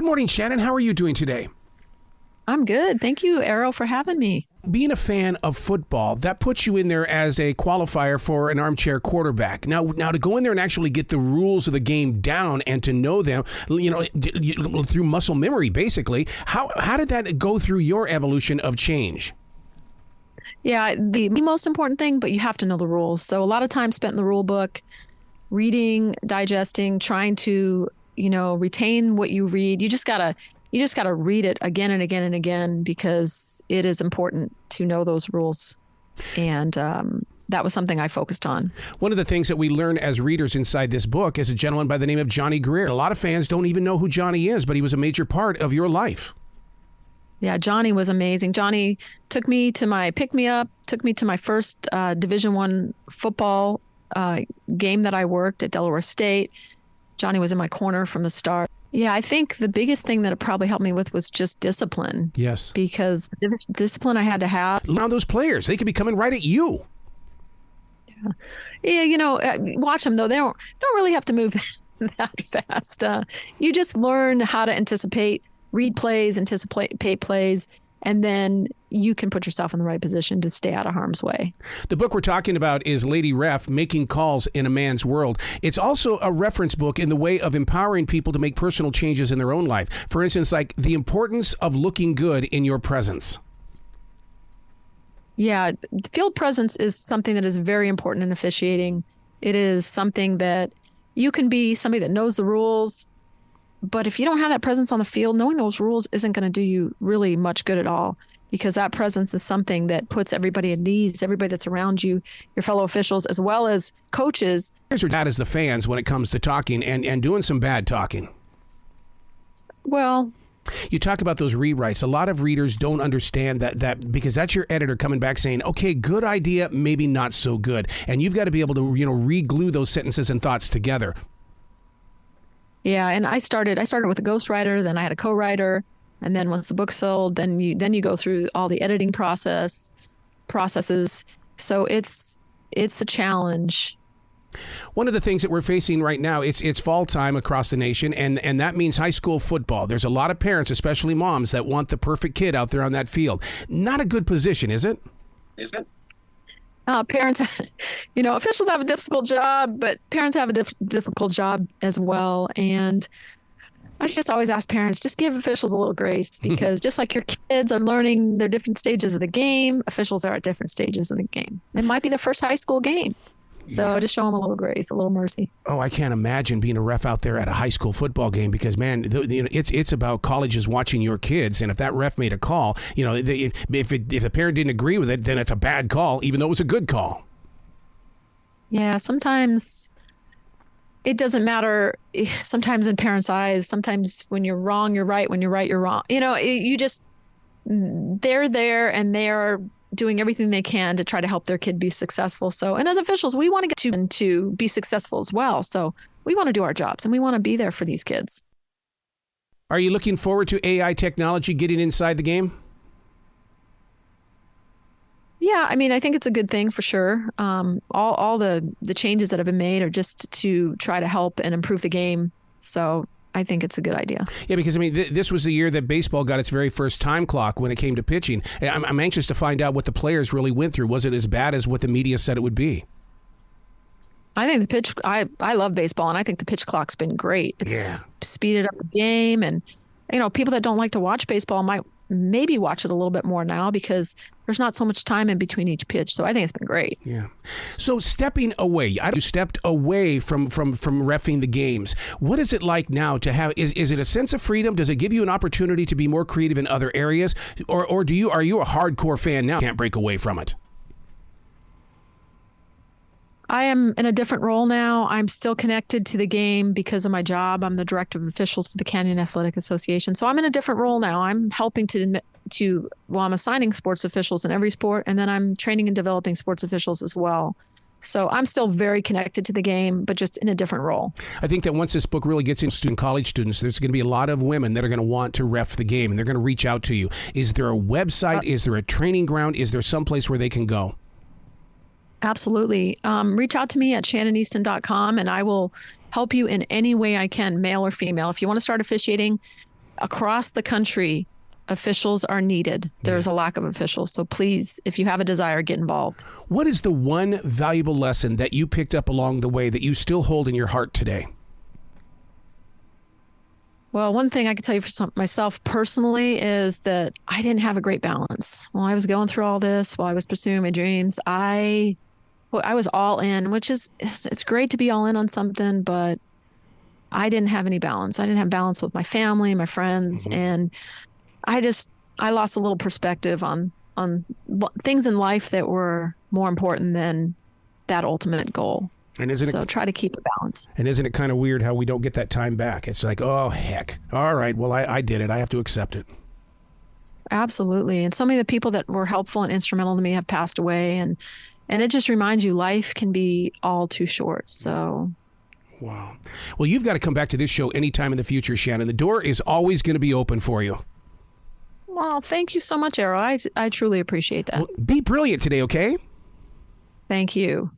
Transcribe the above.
Good morning, Shannon. How are you doing today? I'm good. Thank you, Arrow, for having me. Being a fan of football, that puts you in there as a qualifier for an armchair quarterback. Now to go in there and actually get the rules of the game down and to know them, through muscle memory, basically, how did that go through your evolution of change? Yeah, the most important thing, but you have to know the rules. So a lot of time spent in the rule book, reading, digesting, trying to, retain what you read. You just gotta read it again and again and again because it is important to know those rules. And that was something I focused on. One of the things that we learn as readers inside this book is a gentleman by the name of Johnny Greer. A lot of fans don't even know who Johnny is, but he was a major part of your life. Yeah, Johnny was amazing. Johnny took me to my pick-me-up, took me to my first Division I football game that I worked at Delaware State. Johnny was in my corner from the start. Yeah, I think the biggest thing that it probably helped me with was just discipline. Yes. Because the discipline I had to have. Now those players, they could be coming right at you. Yeah, watch them, though. They don't really have to move that fast. You just learn how to anticipate, read plays, anticipate plays, and then you can put yourself in the right position to stay out of harm's way. The book we're talking about is Lady Ref, Making Calls in a Man's World. It's also a reference book in the way of empowering people to make personal changes in their own life. For instance, like the importance of looking good in your presence. Yeah, field presence is something that is very important in officiating. It is something that you can be somebody that knows the rules, but if you don't have that presence on the field, knowing those rules isn't going to do you really much good at all, because that presence is something that puts everybody at ease, everybody that's around you, your fellow officials, as well as coaches. Here's bad as the fans when it comes to talking and doing some bad talking. Well, you talk about those rewrites. A lot of readers don't understand that because that's your editor coming back saying, okay, good idea, maybe not so good. And you've got to be able to, re-glue those sentences and thoughts together. Yeah, and I started with a ghostwriter, then I had a co-writer, and then once the book sold, then you go through all the editing processes. So it's a challenge. One of the things that we're facing right now, it's fall time across the nation, and that means high school football. There's a lot of parents, especially moms, that want the perfect kid out there on that field. Not a good position, is it? Is it? Parents, officials have a difficult job, but parents have a difficult job as well. And I just always ask parents, just give officials a little grace, because just like your kids are learning their different stages of the game, officials are at different stages of the game. It might be the first high school game. So just show them a little grace, a little mercy. Oh, I can't imagine being a ref out there at a high school football game because, man, it's about colleges watching your kids. And if that ref made a call, if the parent didn't agree with it, then it's a bad call, even though it was a good call. Yeah, sometimes it doesn't matter. Sometimes in parents' eyes, sometimes when you're wrong, you're right. When you're right, you're wrong. They're there and they are doing everything they can to try to help their kid be successful. So, and as officials, we want to get them to be successful as well. So we want to do our jobs and we want to be there for these kids. Are you looking forward to AI technology getting inside the game? Yeah, I think it's a good thing for sure. All the changes that have been made are just to try to help and improve the game. So I think it's a good idea. Yeah, because, this was the year that baseball got its very first time clock when it came to pitching. I'm anxious to find out what the players really went through. Was it as bad as what the media said it would be? I think I love baseball, and I think the pitch clock's been great. It's speeded up the game, and, people that don't like to watch baseball might maybe watch it a little bit more now because there's not so much time in between each pitch. So I think it's been great. Yeah. So stepping away, you stepped away from reffing the games. What is it like now to have, is it a sense of freedom? Does it give you an opportunity to be more creative in other areas? Or are you a hardcore fan now? Can't break away from it. I am in a different role now. I'm still connected to the game because of my job. I'm the director of officials for the Canyon Athletic Association. So I'm in a different role now. I'm helping I'm assigning sports officials in every sport, and then I'm training and developing sports officials as well. So I'm still very connected to the game, but just in a different role. I think that once this book really gets into college students, there's going to be a lot of women that are going to want to ref the game, and they're going to reach out to you. Is there a website? Is there a training ground? Is there some place where they can go? Absolutely. Reach out to me at shannoneastin.com, and I will help you in any way I can, male or female. If you want to start officiating, across the country, officials are needed. There's a lack of officials. So please, if you have a desire, get involved. What is the one valuable lesson that you picked up along the way that you still hold in your heart today? Well, one thing I can tell you for myself personally is that I didn't have a great balance. While I was going through all this, while I was pursuing my dreams, I was all in, which is, it's great to be all in on something, but I didn't have any balance. I didn't have balance with my family, my friends, and I lost a little perspective on things in life that were more important than that ultimate goal. And try to keep a balance. And isn't it kind of weird how we don't get that time back? It's like, oh, heck. All right, well, I did it. I have to accept it. Absolutely. And so many of the people that were helpful and instrumental to me have passed away. And it just reminds you life can be all too short. So. Wow. Well, you've got to come back to this show anytime in the future, Shannon. The door is always going to be open for you. Well, thank you so much, Errol. I truly appreciate that. Well, be brilliant today, okay? Thank you.